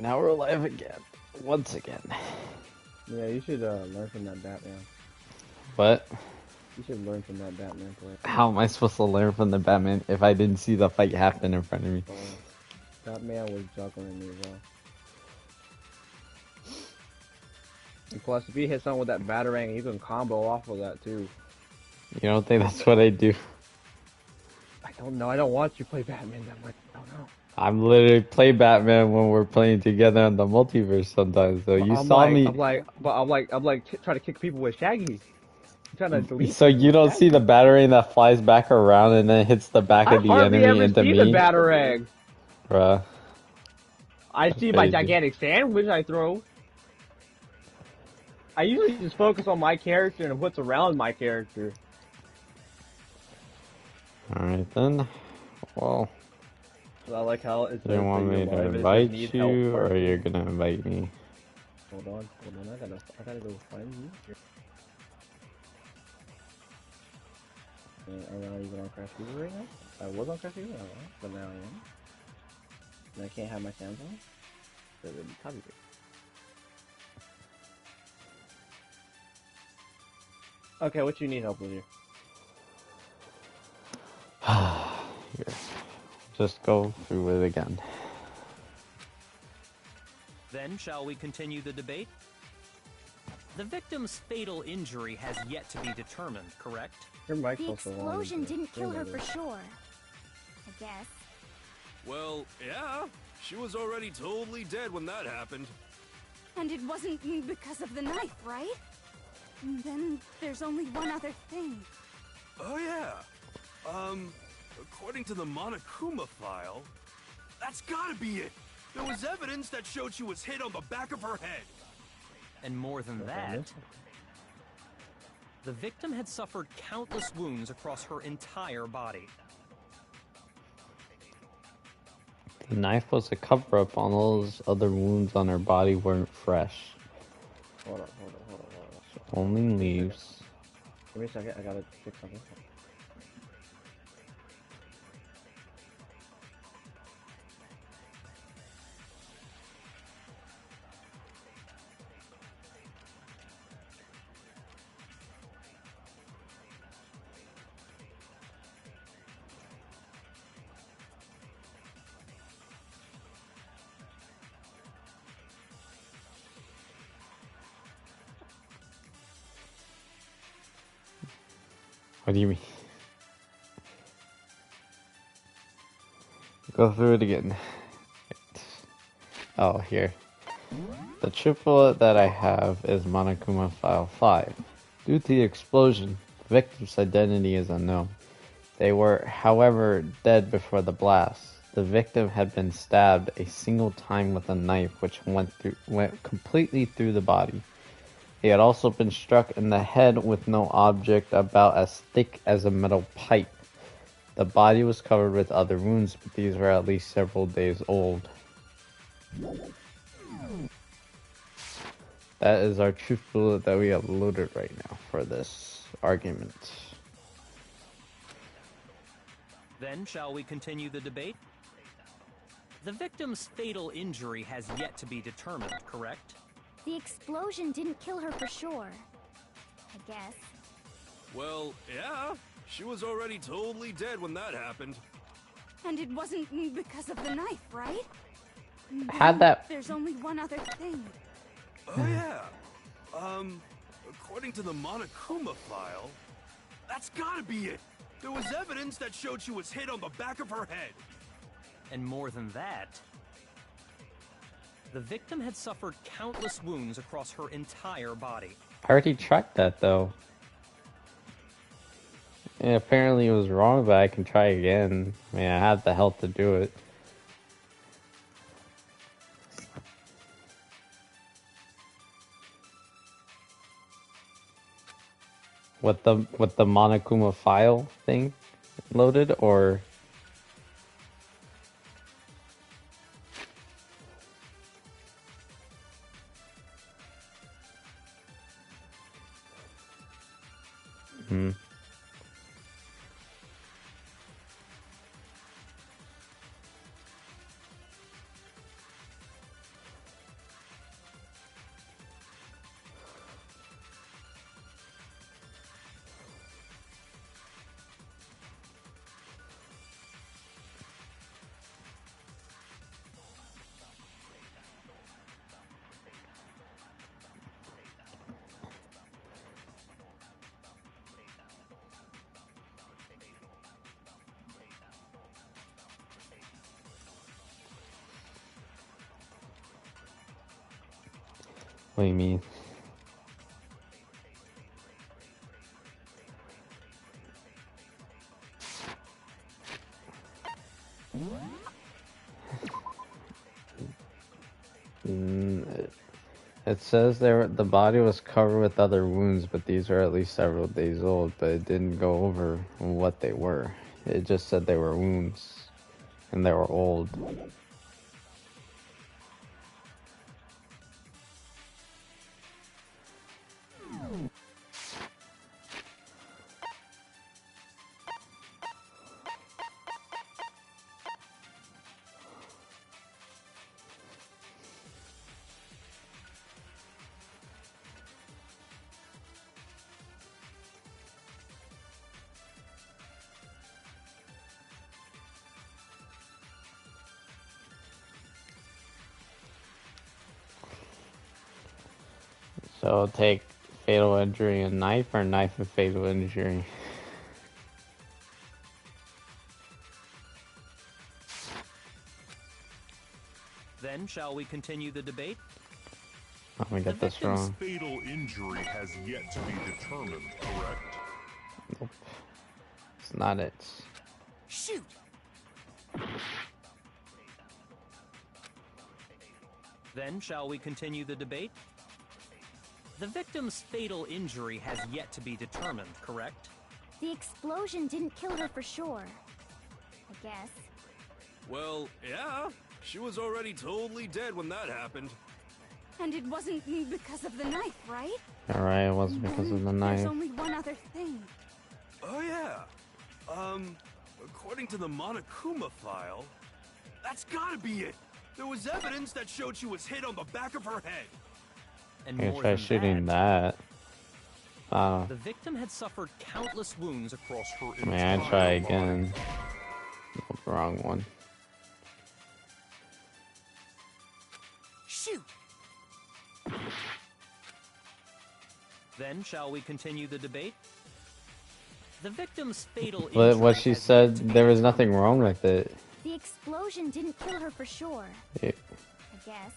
Now we're alive again. Once again. Yeah, you should learn from that Batman. But You should learn from that Batman play. how am I supposed to learn from the Batman if I didn't see the fight happen in front of me? Bro, Batman was juggling me, bro. And plus, if you hit someone with that Batarang, you can combo off of that too. You don't think that's what I do? I don't know. I don't watch you play Batman that much. I don't know. I'm literally play Batman when we're playing together on the multiverse sometimes. So you saw me. I'm like trying to kick people with Shaggy. I'm trying to delete So people you with don't see Shaggy. the Batarang that flies back around and then hits the back I of the hardly enemy ever into see the me? Batarang. Bruh. I That's see my crazy. gigantic sandwich I throw. I usually just focus on my character and what's around my character. Alright then. Well, So I like how it do you says that want you're me to alive. It says invite need help you or you're parking. gonna invite me? Hold on. I gotta go find you. Are you even on Crash Fever right now? I was on Crash Fever, but now I am. And I can't have my sounds on. So it'll be copyright. Okay, what you need help with here? Here. Just go through it again. Then, shall we continue the debate? The victim's fatal injury has yet to be determined, correct? Your mic's The also long. explosion didn't kill her for sure. I guess. Well, yeah. She was already totally dead when that happened. And it wasn't because of the knife, right? And then there's only one other thing. Oh, yeah. According to the Monokuma file, that's gotta be it. There was evidence that showed she was hit on the back of her head. And more than that, the victim had suffered countless wounds across her entire body. The knife was a cover-up on all those other wounds on her body weren't fresh. Hold on. Only leaves. Give me a second, I gotta fix something. What do you mean? Go through it again. Oh, here. The triplet that I have is Monokuma File 5. Due to the explosion, the victim's identity is unknown. They were, however, dead before the blast. The victim had been stabbed a single time with a knife which went completely through the body. He had also been struck in the head with no object about as thick as a metal pipe. The body was covered with other wounds, but these were at least several days old. That is our truth bullet that we have loaded right now for this argument. Then, shall we continue the debate? The victim's fatal injury has yet to be determined, correct? The explosion didn't kill her for sure. I guess. Well, yeah. She was already totally dead when that happened. And it wasn't because of the knife, right? Had that. There's only one other thing. Oh, yeah. According to the Monokuma file, that's gotta be it. There was evidence that showed she was hit on the back of her head. And more than that, the victim had suffered countless wounds across her entire body. I already tried that though. And apparently it was wrong, but I can try again. I mean, I have the health to do it. With the Monokuma file thing loaded, or What do you mean? It says the body was covered with other wounds, but these were at least several days old, but it didn't go over what they were. It just said they were wounds, and they were old. So take fatal injury and knife, or knife and fatal injury. Then shall we continue the debate? I'm gonna get this wrong. Fatal injury has yet to be determined, correct? Nope. It's not it. Shoot! Then shall we continue the debate? The victim's fatal injury has yet to be determined, correct? The explosion didn't kill her for sure. I guess. Well, yeah. She was already totally dead when that happened. And it wasn't because of the knife, right? Alright, it wasn't because of the knife. There's only one other thing. Oh yeah. According to the Monokuma file, that's gotta be it. There was evidence that showed she was hit on the back of her head. And I'm gonna more try than shooting that. the victim had suffered countless wounds across her May I entire try body. again? Nope, wrong one. Shoot! Then shall we continue the debate? The victim's fatal But injury what she has said, yet to be there was determined. nothing wrong with it. The explosion didn't kill her for sure. It- I guess.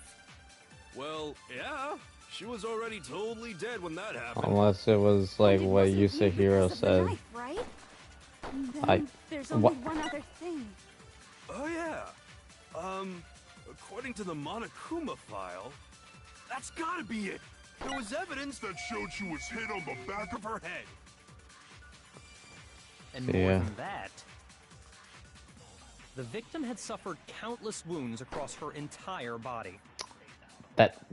Well, yeah. She was already totally dead when that happened. Unless it was like And it what wasn't Yusahiro because of the said. knife, right? And then I- there's only what- one other thing. Oh yeah. According to the Monokuma file, that's gotta be it. There was evidence that showed she was hit on the back of her head. And more Yeah. than that, the victim had suffered countless wounds across her entire body. That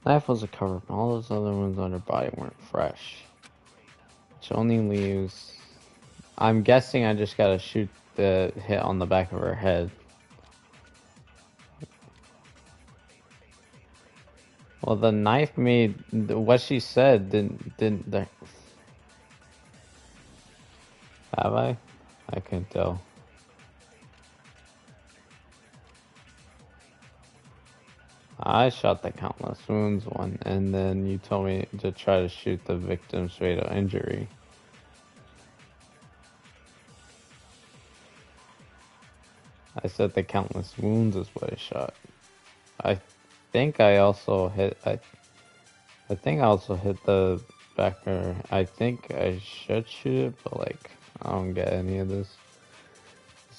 knife was a cover, but all those other ones on her body weren't fresh. Which only leaves. I'm guessing I just gotta shoot the hit on the back of her head. Well, the knife made what she said didn't. Have I? I couldn't tell. I shot the countless wounds one, and then you told me to try to shoot the victim's fatal injury. I said the countless wounds is what I shot. I think I also hit. I think I also hit the back of her. I think I should shoot it, but like I don't get any of this.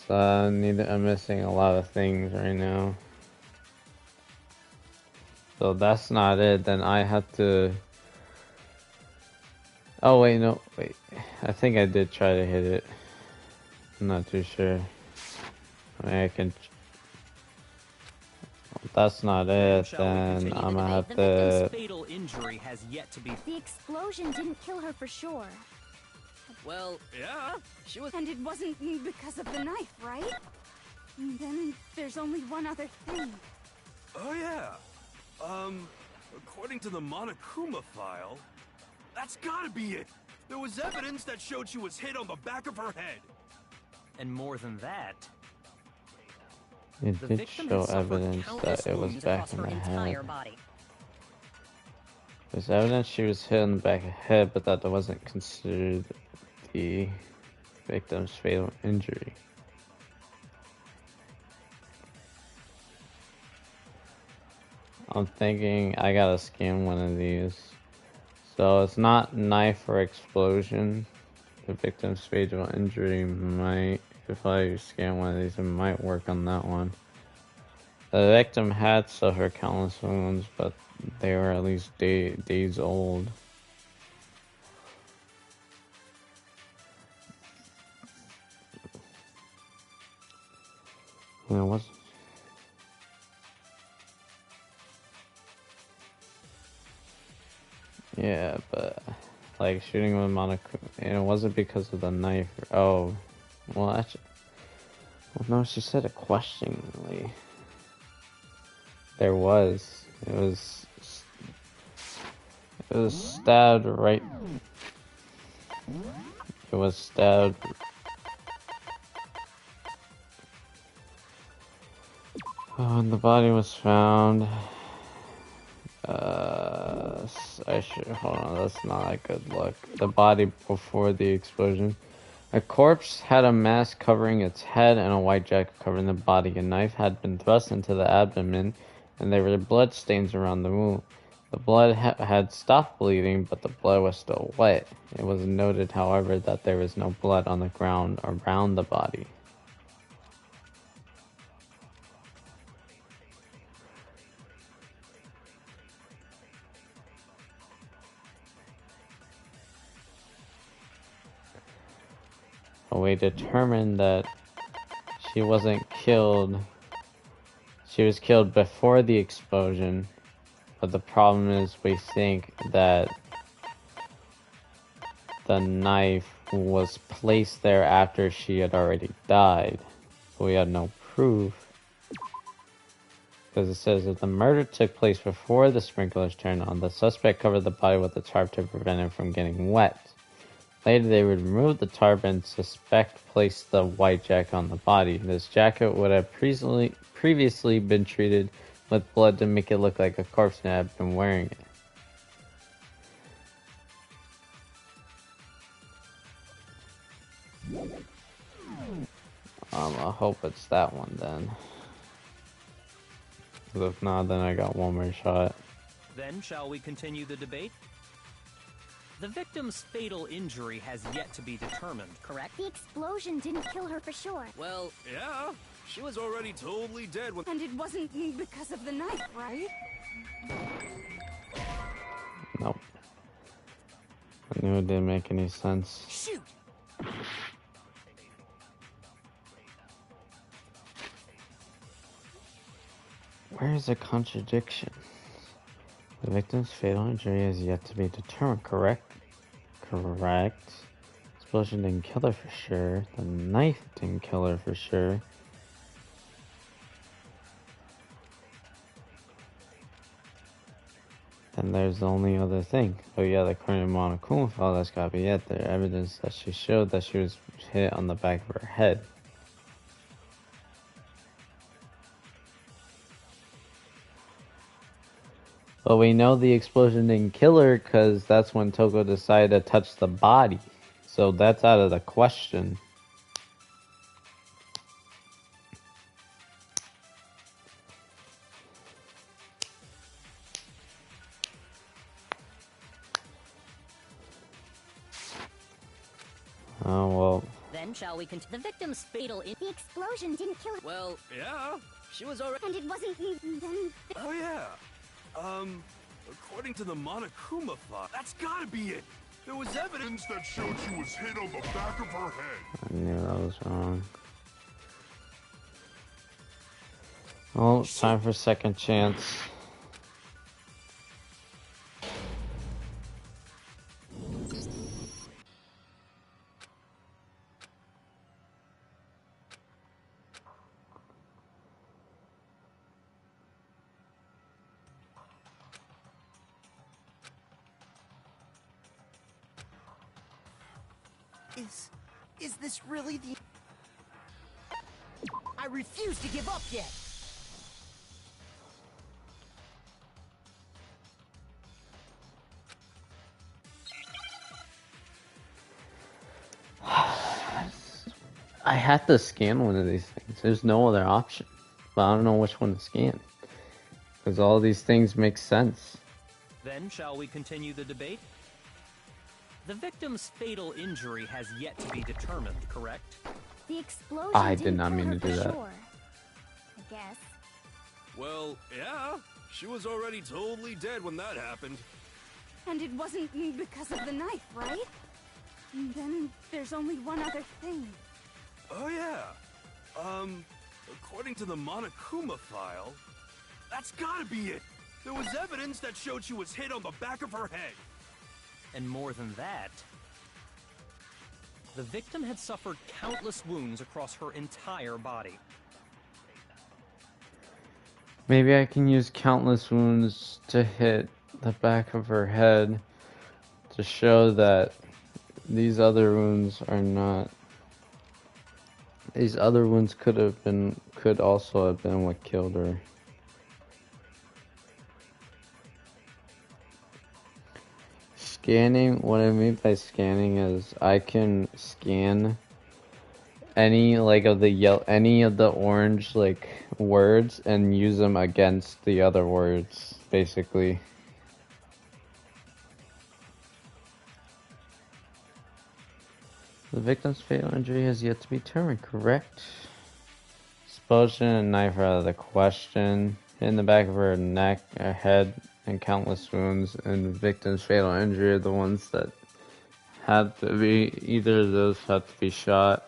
So I'm missing a lot of things right now. So that's not it. Then I have to. Oh wait, no, wait. I think I did try to hit it. I'm not too sure. I mean, I can. If that's not it, Shall we then continue I'm the gonna have debate? The victim's to. fatal injury has yet to be. The explosion didn't kill her for sure. Well, Yeah. she was. And it wasn't because of the knife, right? And then there's only one other thing. Oh yeah. According to the Monokuma file, that's gotta be it. There was evidence that showed she was hit on the back of her head. And more than that, It the did victim show had suffered evidence countless that it was wounds back across in her the entire head. body. There's evidence she was hit in the back of the head, but that wasn't considered the victim's fatal injury. I'm thinking I gotta scan one of these. So it's not knife or explosion. The victim's fatal injury might, if I scan one of these, it might work on that one. The victim had suffered countless wounds, but they were at least days old. And it was. Yeah, but like shooting with Monokuma, and it wasn't because of the knife. Oh, well, actually, well, no, she said it questioningly. There was. It was stabbed right. It was stabbed. Oh, and the body was found. I should hold on. That's not a good look. The body before the explosion. A corpse had a mask covering its head and a white jacket covering the body. A knife had been thrust into the abdomen, and there were blood stains around the wound. The blood had stopped bleeding, but the blood was still wet. It was noted, however, that there was no blood on the ground around the body. We determined that she wasn't killed. She was killed before the explosion, but the problem is we think that the knife was placed there after she had already died. But we had no proof. Because it says that the murder took place before the sprinklers turned on. The suspect covered the body with a tarp to prevent it from getting wet. Later, they would remove the tarp and suspect placed the white jacket on the body. This jacket would have previously been treated with blood to make it look like a corpse and had been wearing it. I hope it's that one then. 'Cause if not, then I got one more shot. Then shall we continue the debate? The victim's fatal injury has yet to be determined, correct? The explosion didn't kill her for sure. Well, yeah. She was already totally dead when... And it wasn't because of the knife, right? Nope. I knew it didn't make any sense. Shoot! Where is the contradiction? The victim's fatal injury is yet to be determined, correct? Correct. Explosion didn't kill her for sure. The knife didn't kill her for sure. Then there's the only other thing. Oh yeah, the current Monokuma file, that's gotta be it. The evidence that she showed that she was hit on the back of her head. But we know the explosion didn't kill her because that's when Toko decided to touch the body. So that's out of the question. Oh, well. Then shall we continue? The victim's fatal The explosion didn't kill her. Well, yeah. She was already... And it wasn't then... Oh, yeah. According to the Monokuma file, that's gotta be it. There was evidence that showed she was hit on the back of her head. I knew that was wrong. Oh, it's time for second chance. Is this really the... I refuse to give up yet! I had to scan one of these things. There's no other option. But I don't know which one to scan. Because all these things make sense. Then shall we continue the debate? The victim's fatal injury has yet to be determined, correct? The explosion I did didn't not kill mean her to do for that. sure. I guess. Well, yeah. She was already totally dead when that happened. And it wasn't because of the knife, right? And then there's only one other thing. Oh, yeah. According to the Monokuma file, that's gotta be it. There was evidence that showed she was hit on the back of her head. And more than that, the victim had suffered countless wounds across her entire body. Maybe I can use countless wounds to hit the back of her head to show that these other wounds are not. These other wounds could also have been what killed her. Scanning, what I mean by scanning is I can scan any of the orange words and use them against the other words, basically. The victim's fatal injury has yet to be determined, correct? Explosion and knife are out of the question. Hit in the back of her neck, her head, and countless wounds, and the victim's fatal injury are the ones that had to be, either of those had to be shot.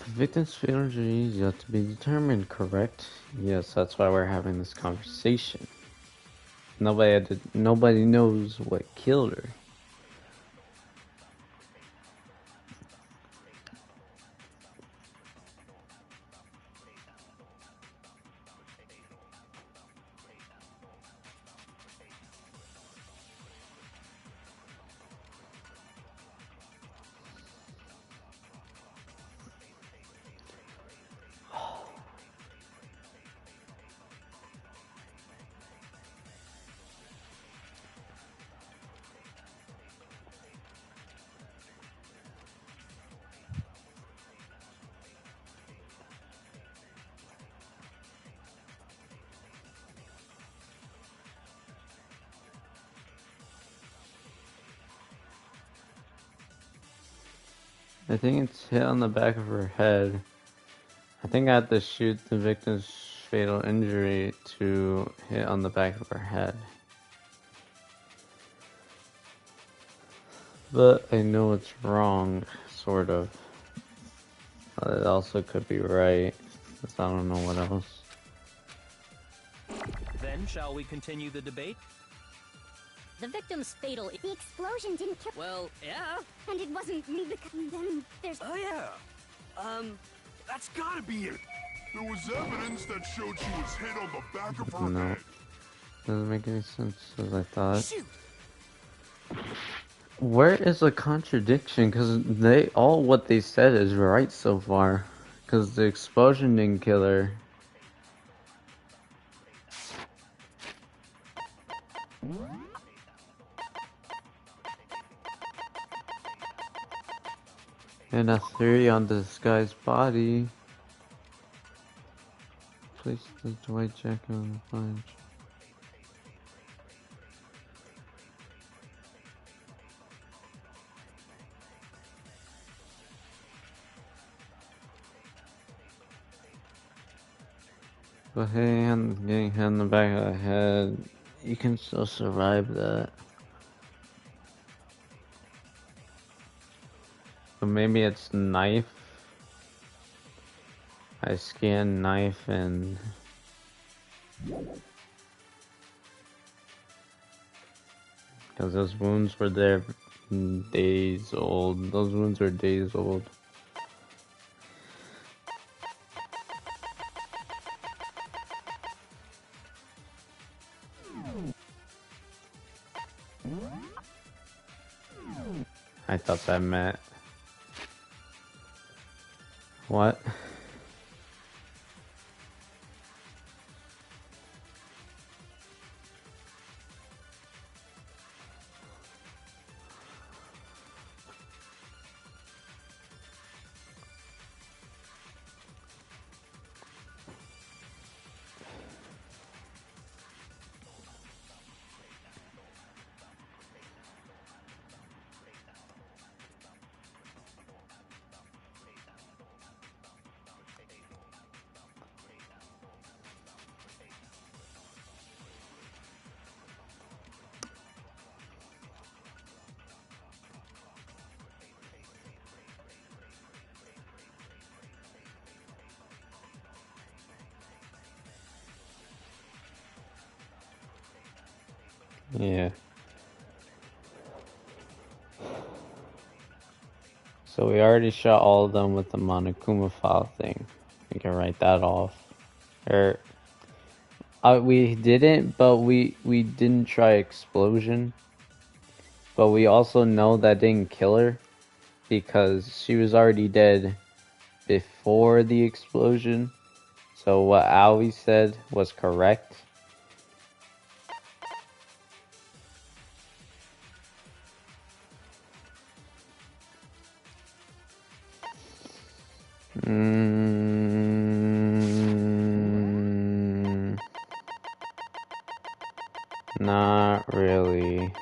The victim's fatal injury is yet to be determined, correct? Yes, that's why we're having this conversation. Nobody knows what killed her. I think it's hit on the back of her head. I think I have to shoot the victim's fatal injury to hit on the back of her head. But I know it's wrong, sort of. It also could be right, because I don't know what else. Then shall we continue the debate? The victim's fatal... The explosion didn't kill... Well, yeah. And it wasn't because... And then there's... Oh, yeah. That's gotta be it. There was evidence that showed she was hit on the back of her No. head. Doesn't make any sense as I thought. Shoot! Where is the contradiction? Because what they said is right so far. Because the explosion didn't kill her. And a theory on this guy's body. Place the Dwight jacket on the flange. But getting hit in the back of the head, you can still survive that. But maybe it's knife. I scanned knife and... Because those wounds were there days old. Those wounds were days old. I thought that meant... What? Yeah. So we already shot all of them with the Monokuma file thing. We can write that off. Or we didn't, but we didn't try explosion. But we also know that didn't kill her because she was already dead before the explosion. So what Aoi said was correct. Not really.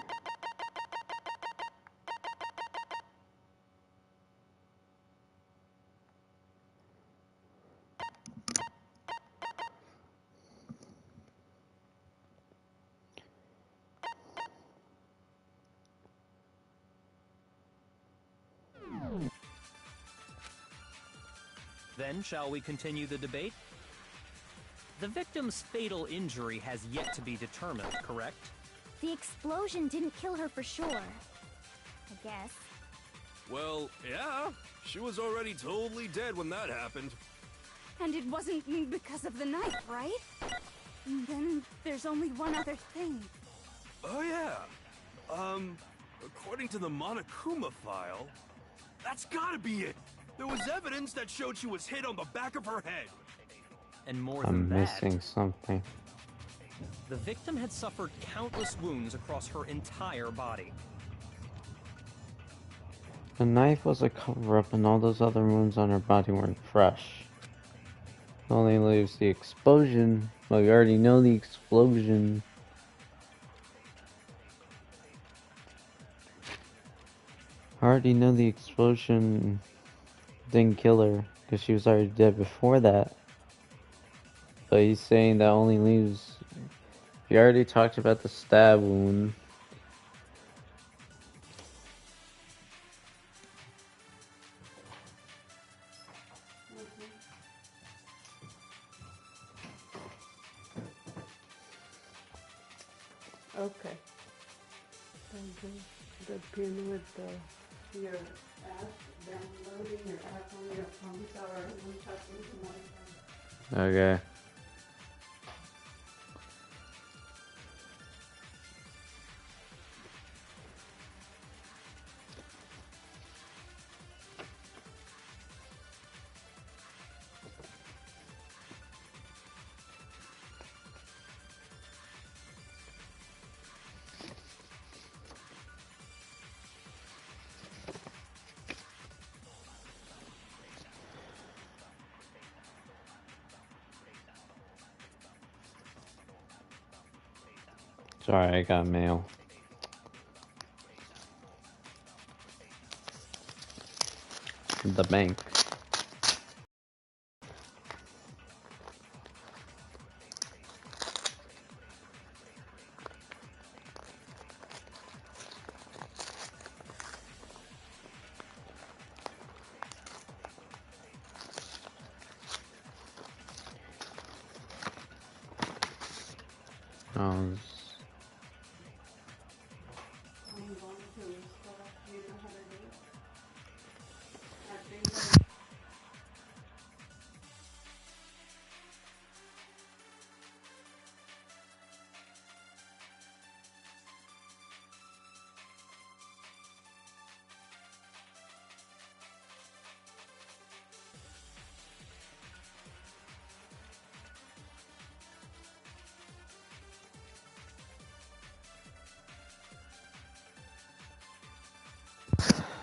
Then shall we continue the debate? The victim's fatal injury has yet to be determined, correct? The explosion didn't kill her for sure. I guess. Well, yeah. She was already totally dead when that happened. And it wasn't because of the knife, right? Then there's only one other thing. Oh yeah. According to the Monokuma file, that's gotta be it. There was evidence that showed she was hit on the back of her head. And more I'm than that, missing something. the victim had suffered countless wounds across her entire body. The knife was a cover-up and all those other wounds on her body weren't fresh. Only leaves the explosion, but we already know the explosion. I already know the explosion didn't kill her, because she was already dead before that. But he's saying that only leaves... We already talked about the stab wound. Okay. The pin with your app, downloading your app on your phone, or one touching to one phone. Okay. Sorry, I got mail. The bank. Oh,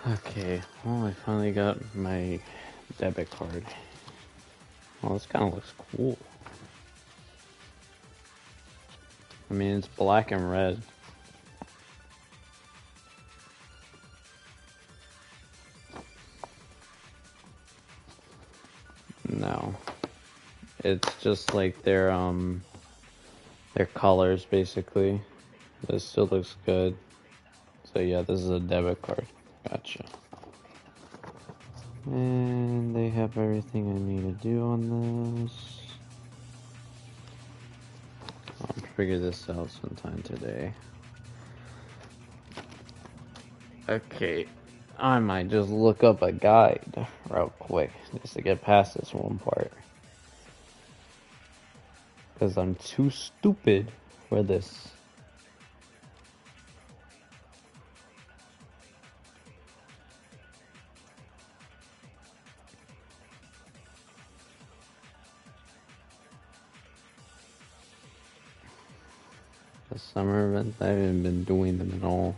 Okay, well, I finally got my debit card. Well, this kind of looks cool. I mean, it's black and red. No. It's just like their colors, basically. But it still looks good. So yeah, this is a debit card. Gotcha. And they have everything I need to do on this. I'll figure this out sometime today. Okay, I might just look up a guide real quick just to get past this one part. Because I'm too stupid for this. The summer events, I haven't been doing them at all.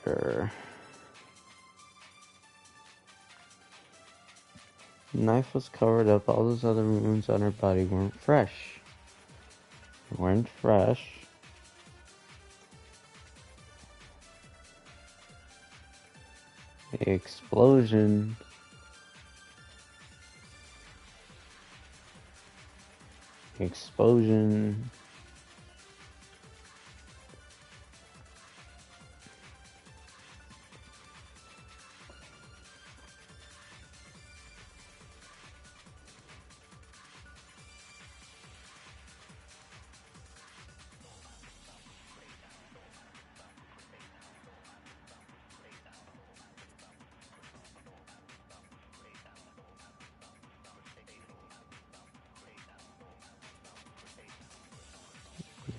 Sure. Knife was covered up. All those other wounds on her body weren't fresh. Weren't fresh. The explosion. Explosion.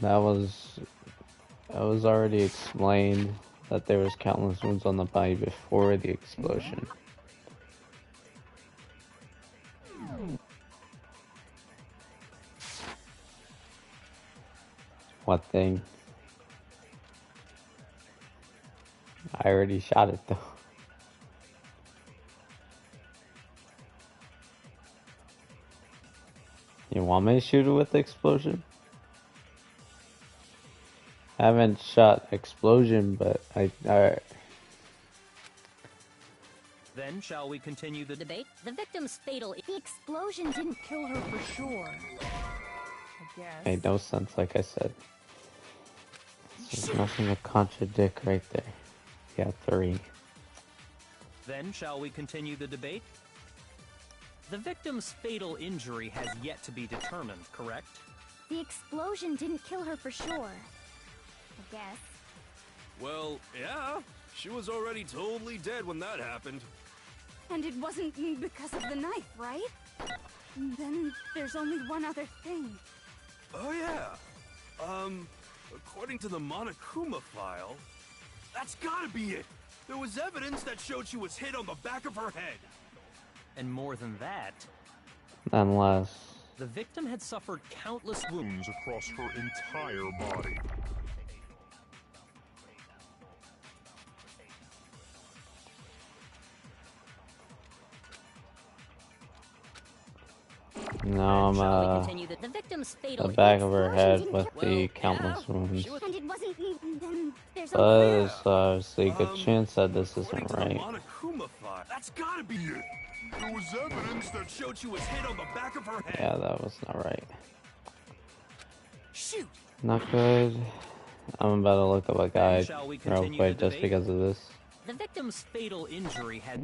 That was already explained that there was countless wounds on the body before the explosion. What thing? I already shot it though. You want me to shoot it with the explosion? I haven't shot explosion, but I Then shall we continue the debate? The victim's fatal... The explosion didn't kill her for sure. I guess. made no sense, like I said. There's nothing to contradict right there. Yeah, 3. Then shall we continue the debate? The victim's fatal injury has yet to be determined, correct? The explosion didn't kill her for sure. I guess. Well, yeah. She was already totally dead when that happened. And it wasn't because of the knife, right? Then there's only one other thing. Oh yeah. According to the Monokuma file, that's gotta be it. There was evidence that showed she was hit on the back of her head. And more than that, unless the victim had suffered countless wounds across her entire body. no, The victim's fatal... the back of her head with the countless wounds. And it wasn't then there's But there's obviously a good chance that this isn't right. Monokuma file. That's gotta be it. There was evidence that showed she was hit on the back of her head. Yeah, that was not right. Shoot. Not good. I'm about to look up a guide real quick just because of this. the victim's fatal injury had...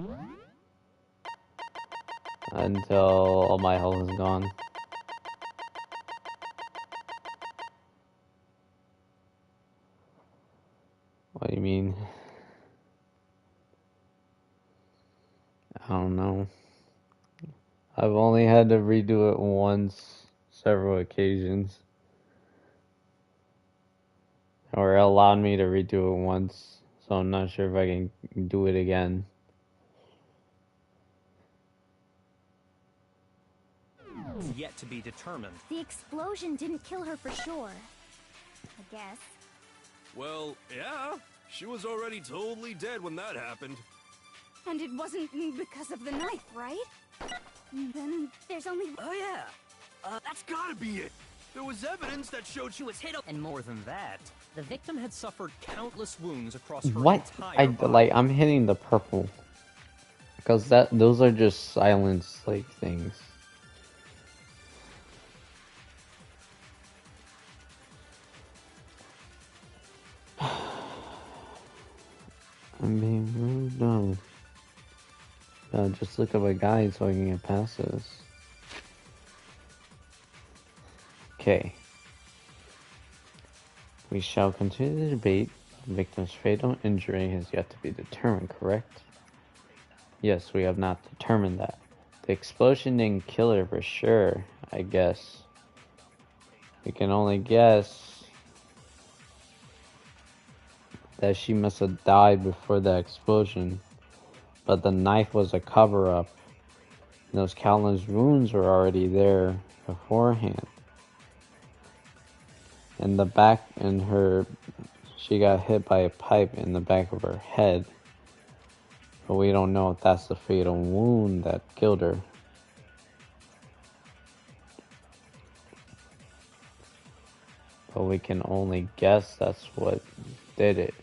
Until all my health is gone. What do you mean? I don't know. I've only had to redo it once, several occasions. Or it allowed me to redo it once, so I'm not sure if I can do it again. Yet to be determined. The explosion didn't kill her for sure. I guess. Well, yeah. She was already totally dead when that happened. And it wasn't because of the knife, right? Then there's only... Oh yeah. That's gotta be it! There was evidence that showed she was hit on. And more than that, the victim had suffered countless wounds across her What? entire body. Like, I'm hitting the purple. Because those are just silence, like, things. I'm being really dumb. Just look up a guide so I can get past this. Okay. We shall continue the debate. The victim's fatal injury has yet to be determined, correct? Yes, we have not determined that. The explosion didn't kill her for sure, I guess. We can only guess that she must have died before the explosion. But the knife was a cover-up. Those countless wounds were already there beforehand. In the back, she got hit by a pipe in the back of her head. But we don't know if that's the fatal wound that killed her. But we can only guess that's what did it.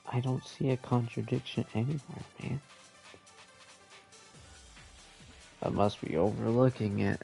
I don't see a contradiction anywhere, man. I must be overlooking it.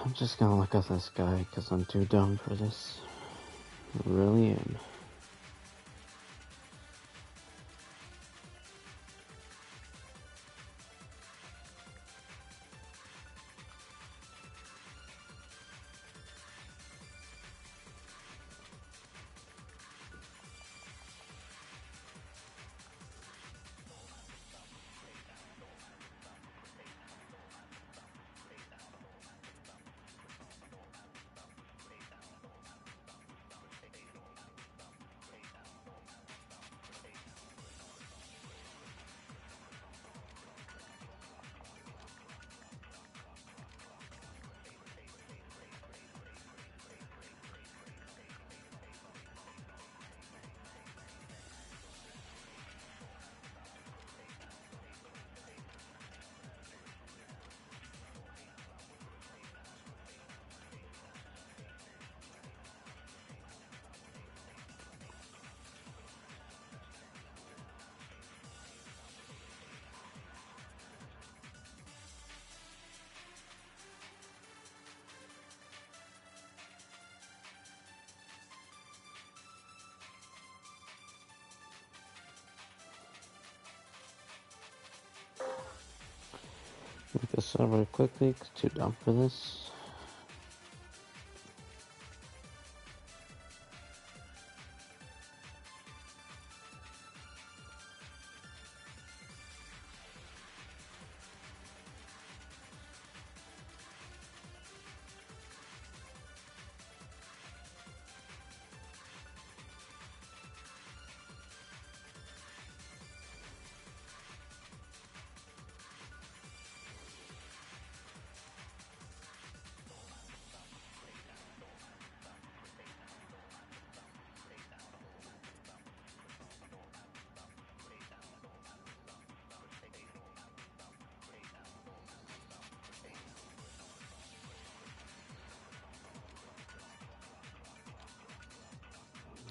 I'm just gonna look at this guy because I'm too dumb for this. I really am. Make this over quickly, 'cause too dumb for this.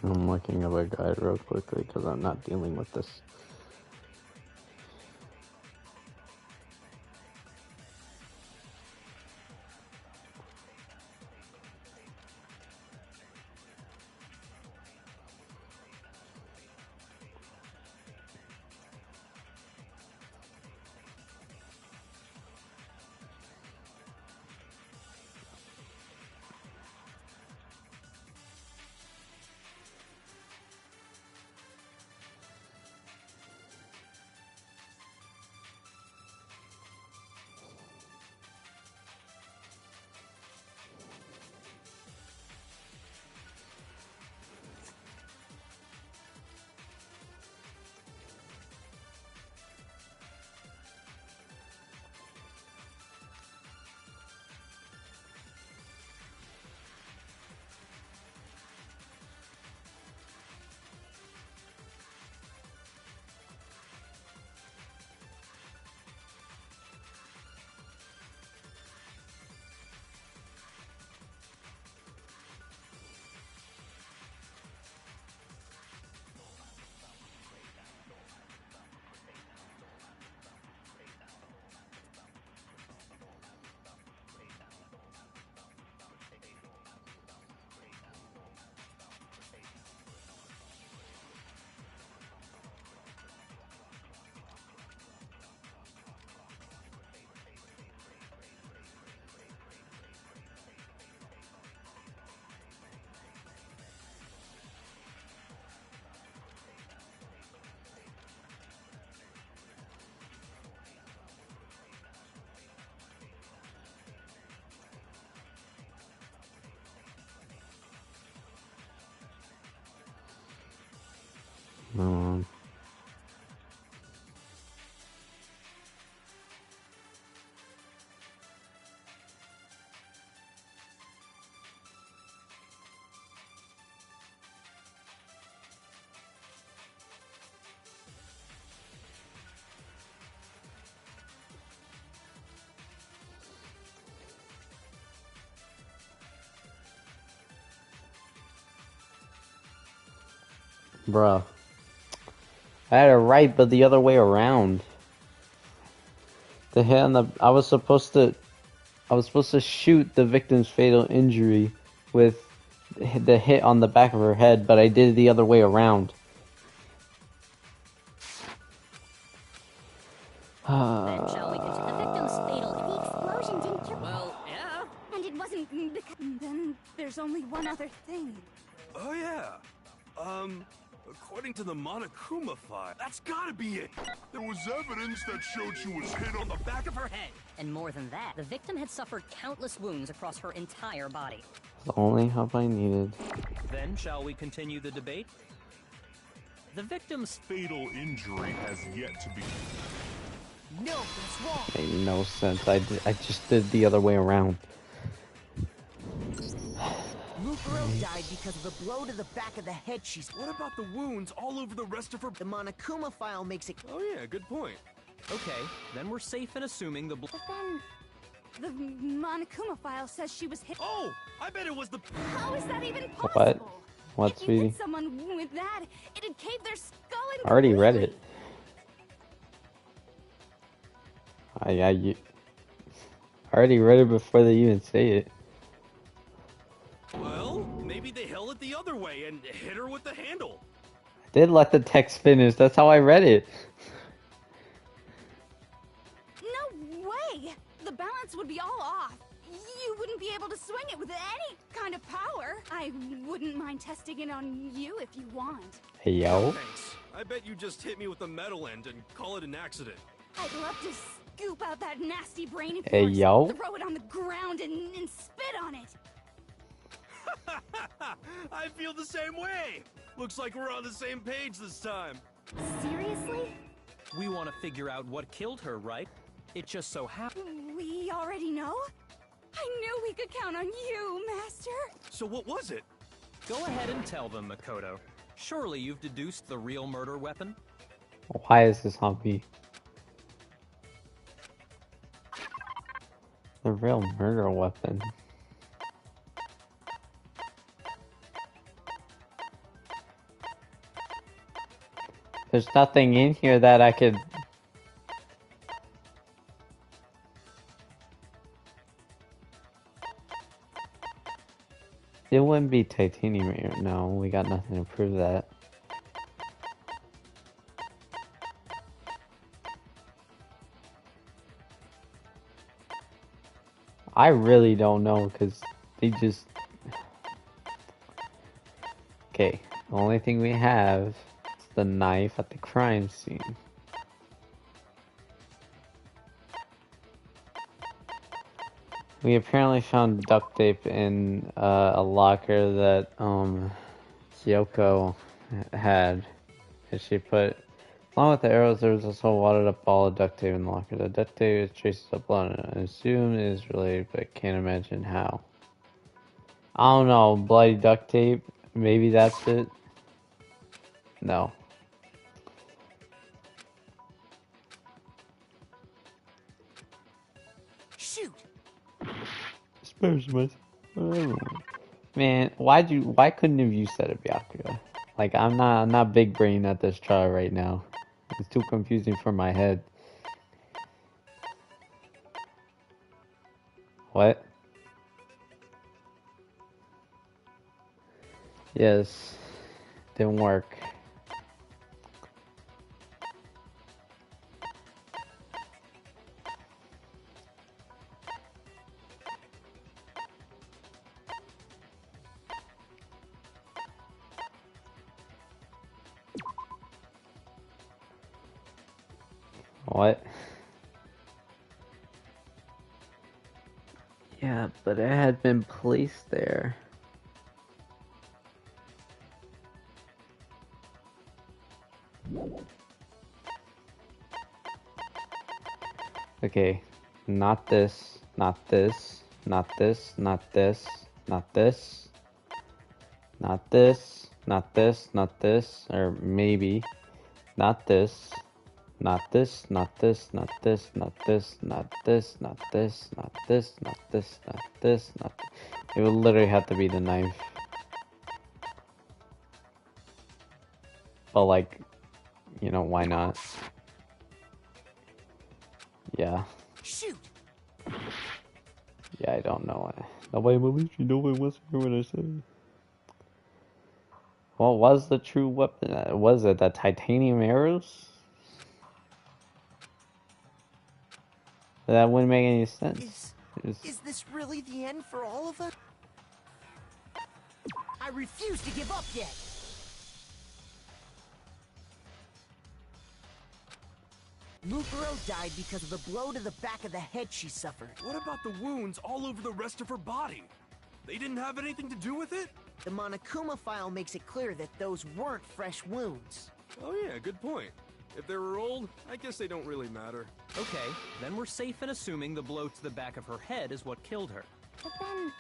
I'm looking up a guide real quickly because I'm not dealing with this. Um, Bruh. I had it right, but the other way around. The hit on the I was supposed to shoot the victim's fatal injury with the hit on the back of her head, but I did it the other way around. Then shall we continue the victim's fatal? The explosion didn't kill. Well, yeah. And it wasn't because... Then there's only one other thing. Oh yeah. According to the Monokuma file, that's gotta be it. There was evidence that showed she was hit on the Back of her head. And more than that, the victim had suffered countless wounds across her entire body. The only help I needed. Then shall we continue the debate? The victim's fatal injury has yet to be. No, that's wrong. Made no sense. I just did the other way around. Mukuro died because of a blow to the back of the head she's... What about the wounds all over the rest of her... The Monokuma file makes it... Oh yeah, good point. okay. Then we're safe in assuming the. But then... The Monokuma file says she was hit... Oh! I bet it was the... How is that even What? possible? What, If you sweetie? hit someone with that, it'd cave their skull in. I already read completely. it. I already read it before they even say it. Well, maybe they held it the other way and hit her with the handle. I did let the text finish. That's how I read it. No way! The balance would be all off. You wouldn't be able to swing it with any kind of power. I wouldn't mind testing it on you if you want. Hey, yo. Thanks. I bet you just hit me with the metal end and call it an accident. I'd love to scoop out that nasty brain of Hey, yours, yo. throw it on the ground and spit on it. I feel the same way. Looks like we're on the same page this time. Seriously? We want to figure out what killed her, right? It just so happened. We already know? I knew we could count on you, Master. So what was it? Go ahead and tell them, Makoto. Surely you've deduced the real murder weapon? Why is this on me? The real murder weapon. There's nothing in here that I could... It wouldn't be titanium here. No, we got nothing to prove that. I really don't know, because they just... Okay, the only thing we have is the knife at the crime scene. We apparently found duct tape in a locker that Kyoko had. And she put, along with the arrows, there was also a wadded up ball of duct tape in the locker. The duct tape traces of blood on it. I assume it is related, but can't imagine how. I don't know, bloody duct tape? Maybe that's it? No. Shoot! Man, why couldn't have you said it, Byakuya? Like, I'm not big brain at this trial right now. It's too confusing for my head. What? Yes. Didn't work. What? Yeah, but it had been placed there. Okay, not this, not this, not this, not this, not this, not this, not this, not this, or maybe not this. Not this, not this, not this, not this, not this, not this, not this, not this, not this, not this. It would literally have to be the knife. But like, you know, why not? Yeah. Shoot! Yeah, I don't know. Nobody believes you. Nobody wants to hear what I say. What was the true weapon? Was it the titanium arrows? That wouldn't make any sense. Is this really the end for all of us? I refuse to give up yet! Mukuro died because of the blow to the back of the head she suffered. What about the wounds all over the rest of her body? They didn't have anything to do with it? The Monokuma file makes it clear that those weren't fresh wounds. Oh yeah, good point. If they were old, I guess they don't really matter. Okay, then we're safe in assuming the blow to the back of her head is what killed her. But then,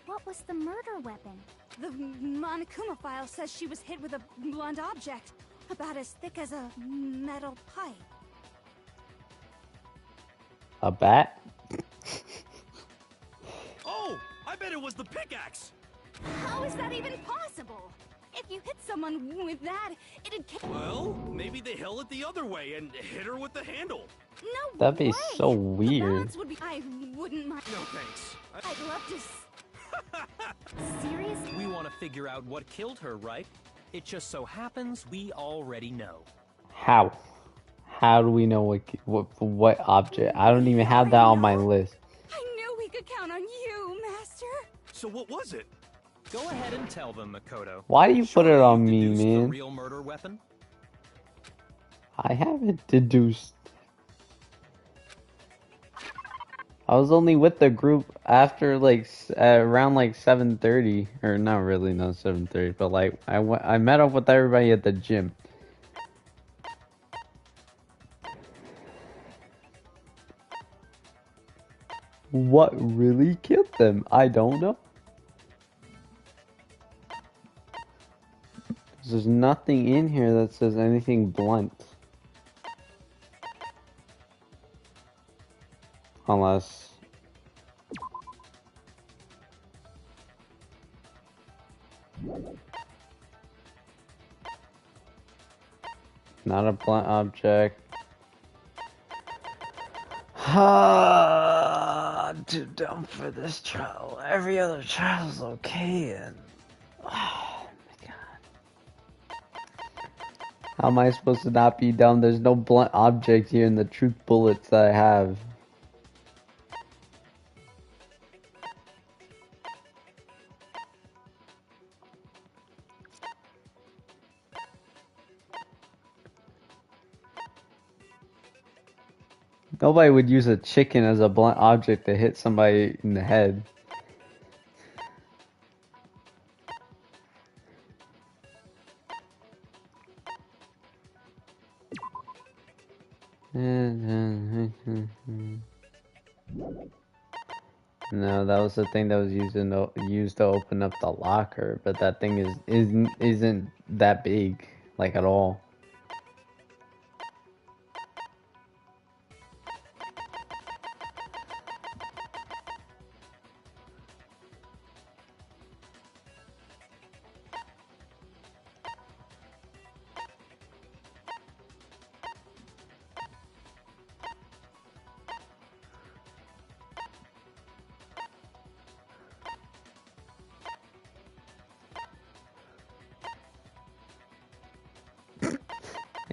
what was the murder weapon? The Monokuma file says she was hit with a blunt object, about as thick as a metal pipe. A bat? Oh, I bet it was the pickaxe! How is that even possible? If you hit someone with that, it'd kill. Well, maybe they held it the other way and hit her with the handle. No That'd be way. so The weird. balance would be. I wouldn't mind. No thanks. I'd love to. Seriously? We want to figure out what killed her, right? It just so happens we already know. How? How do we know what object? I don't even have that on my list. I knew we could count on you, Master. So what was it? Go ahead and tell them, Makoto. Why do you put it Surely on you've me, deduced the man? real murder weapon? I haven't deduced. I was only with the group after like around like 7:30, or not really, not 7:30, but like I met up with everybody at the gym. What really killed them? I don't know. There's nothing in here that says anything blunt. Unless... Not a blunt object. Too dumb for this child. Every other child's okay and... Oh my god. How am I supposed to not be dumb? There's no blunt object here in the truth bullets that I have. Nobody would use a chicken as a blunt object to hit somebody in the head. No, that was the thing that was used to open up the locker, but that thing isn't that big, like at all.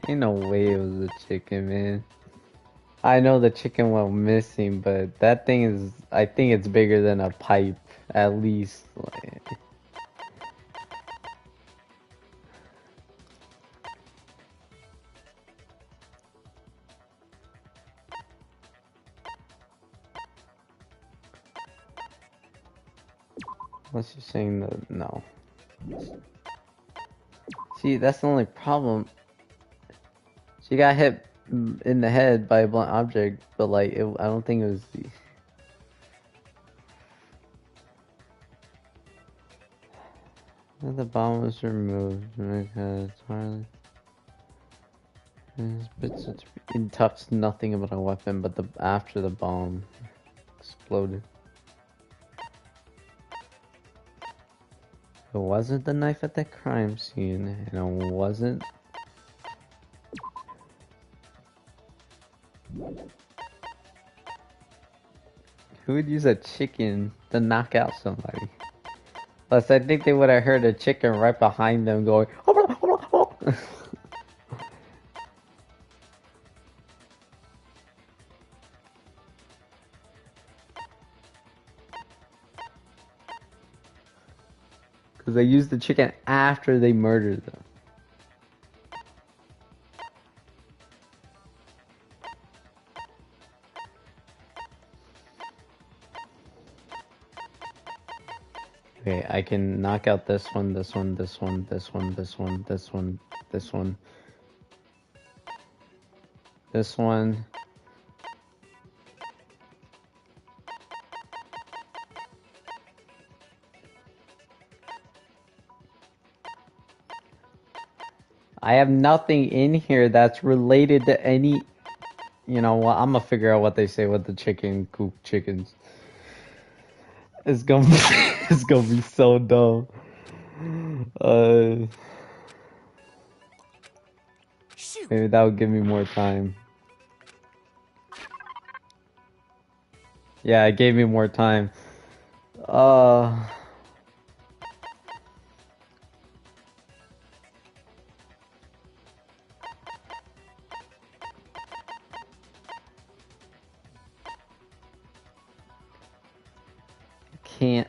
Ain't no way it was a chicken, man. I know the chicken went missing, but that thing is, I think it's bigger than a pipe, at least. Like, what's you saying that? No. See, that's the only problem. She got hit in the head by a blunt object, but like, I don't think it was the... The bomb was removed because Harley... It touched nothing about a weapon, but after the bomb exploded. It wasn't the knife at the crime scene, and it wasn't... Who would use a chicken to knock out somebody? Plus, I think they would have heard a chicken right behind them going... Because they used the chicken after they murdered them. Okay, I can knock out this one, this one, this one, this one, this one, this one, this one. This one. I have nothing in here that's related to any... You know what, I'm gonna figure out what they say with the chicken coop chickens. It's gonna be, it's gonna be so dumb. Maybe that would give me more time. Yeah, it gave me more time. can't.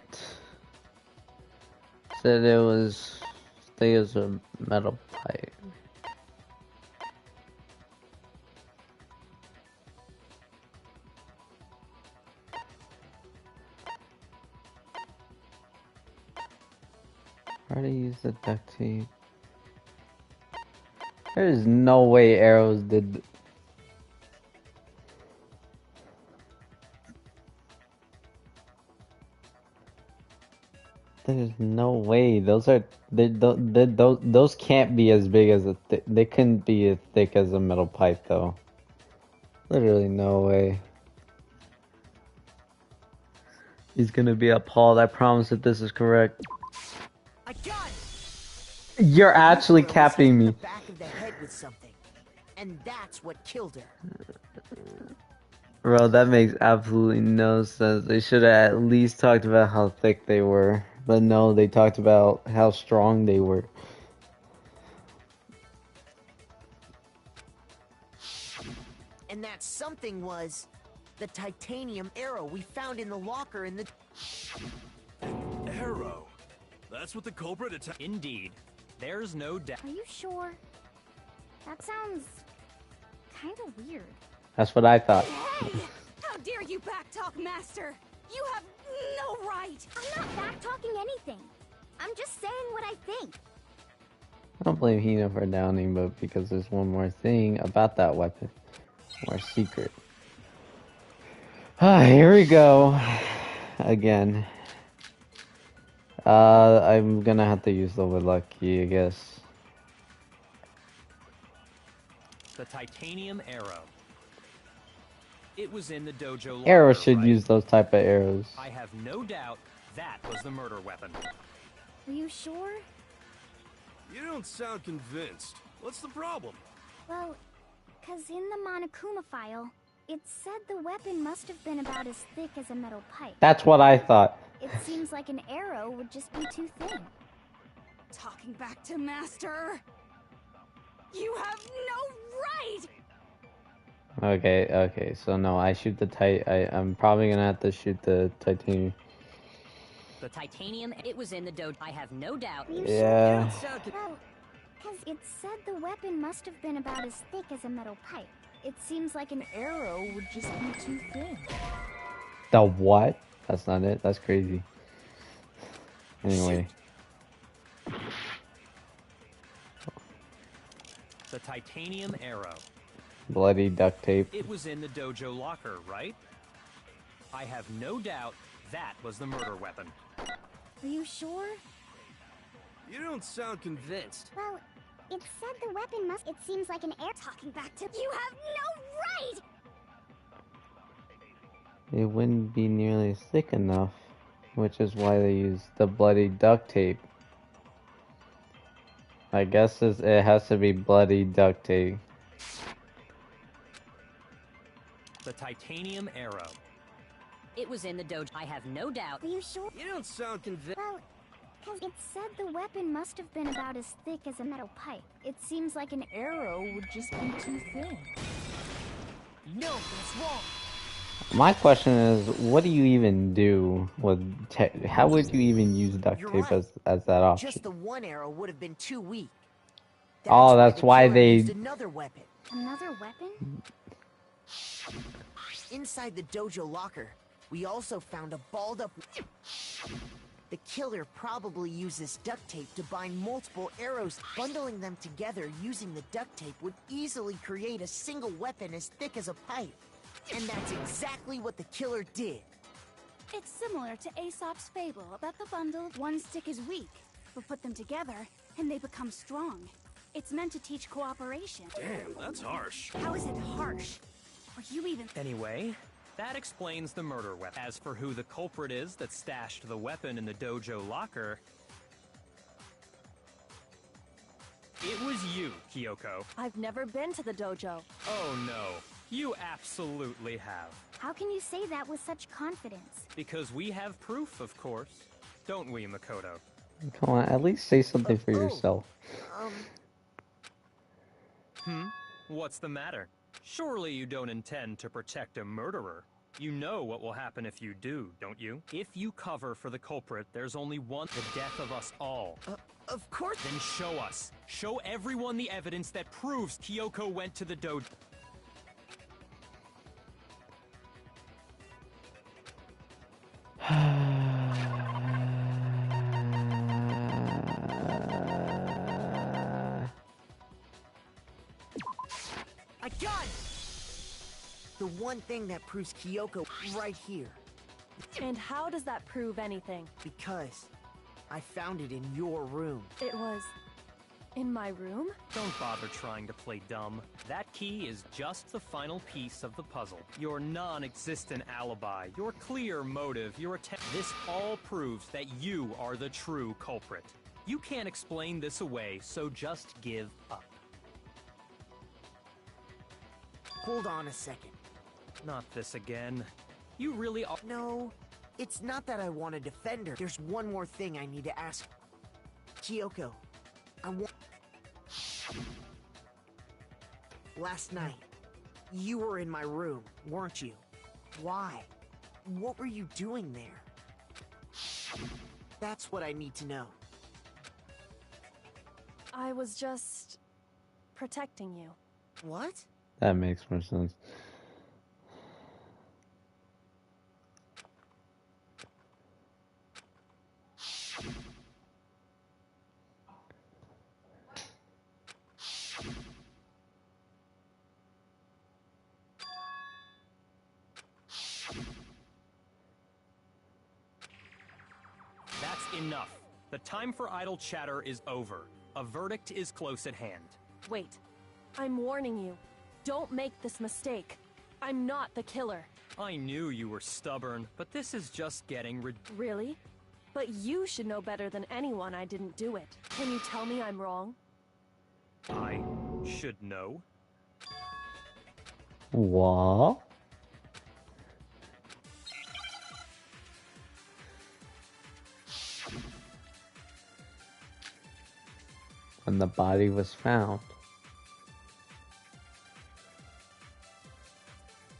Said it was. I think it was a metal pipe. Try to use the duct tape. There is no way arrows did. There's no way. Those are those can't be as big as they couldn't be as thick as a metal pipe though. Literally no way. He's gonna be appalled. I promise that this is correct. I got it. You're actually Mukuro was hit capping in me. the back of the head with something, and that's what killed her. Bro, that makes absolutely no sense. They should have at least talked about how thick they were. But no, they talked about how strong they were. And that something was the titanium arrow we found in the locker in the... Arrow? That's what the culprit attacked. Indeed. There's no doubt. Are you sure? That sounds kind of weird. That's what I thought. Hey! How dare you backtalk, Master? You have no right! I'm not back-talking anything. I'm just saying what I think. I don't blame Hina for downing, but because there's one more thing about that weapon. More secret. Ah, here we go. Again. I'm gonna have to use the lucky, I guess. The titanium arrow. It was in the dojo locker, Arrows should right? use those type of arrows. I have no doubt that was the murder weapon. Are you sure? You don't sound convinced. What's the problem? Well, 'cause in the Monokuma file, it said the weapon must have been about as thick as a metal pipe. That's what I thought. It seems like an arrow would just be too thin. Talking back to Master. You have no right! Okay, so no, I shoot the I'm probably gonna have to shoot the titanium. The titanium, it was in the dojo. I have no doubt. Yeah. Well, 'cause it said the weapon must have been about as thick as a metal pipe. It seems like an arrow would just be too thin. The what? That's not it. That's crazy. Anyway. The titanium arrow. Bloody duct tape. It was in the dojo locker, right? I have no doubt that was the murder weapon. Are you sure? You don't sound convinced. Well, it said the weapon must... It seems like an air... Talking back to... You have no right! It wouldn't be nearly thick enough, which is why they used the bloody duct tape. I guess it has to be bloody duct tape. The titanium arrow. It was in the dojo. I have no doubt. Are you sure? You don't sound convinced. Well, 'cause it said the weapon must have been about as thick as a metal pipe. It seems like an arrow would just be too thin. No, that's wrong. My question is, what do you even do with... How would you even use duct You're tape right. as that option? Just the one arrow would have been too weak. Oh, that's the why killer they... used another weapon. Another weapon? Inside the dojo locker, we also found a balled up... The killer probably uses duct tape to bind multiple arrows. Bundling them together using the duct tape would easily create a single weapon as thick as a pipe. And that's exactly what the killer did. It's similar to Aesop's fable about the bundle. One stick is weak, but put them together, and they become strong. It's meant to teach cooperation. Damn, that's harsh. How is it harsh? Are you even... Anyway, that explains the murder weapon. As for who the culprit is that stashed the weapon in the dojo locker, it was you, Kyoko. I've never been to the dojo. Oh no, you absolutely have. How can you say that with such confidence? Because we have proof, of course. Don't we, Makoto? Come on, at least say something for yourself. What's the matter? Surely you don't intend to protect a murderer. You know what will happen if you do, don't you? If you cover for the culprit, there's only one, the death of us all. Of course. Then show us. Show everyone the evidence that proves Kyoko went to the dojo. I got it! The one thing that proves Kyoko right here. And how does that prove anything? Because I found it in your room. It was in my room? Don't bother trying to play dumb. That key is just the final piece of the puzzle. Your non-existent alibi, your clear motive, your attempt. This all proves that you are the true culprit. You can't explain this away, so just give up. Hold on a second. Not this again. You really are. No, it's not that I want to defend her. There's one more thing I need to ask. Kyoko, I want... Last night, you were in my room, weren't you? Why? What were you doing there? That's what I need to know. I was just protecting you. What? That makes more sense. That's enough. The time for idle chatter is over. A verdict is close at hand. Wait. I'm warning you. Don't make this mistake. I'm not the killer. I knew you were stubborn, but this is just getting Really? But you should know better than anyone I didn't do it. Can you tell me I'm wrong? I should know. What? When the body was found.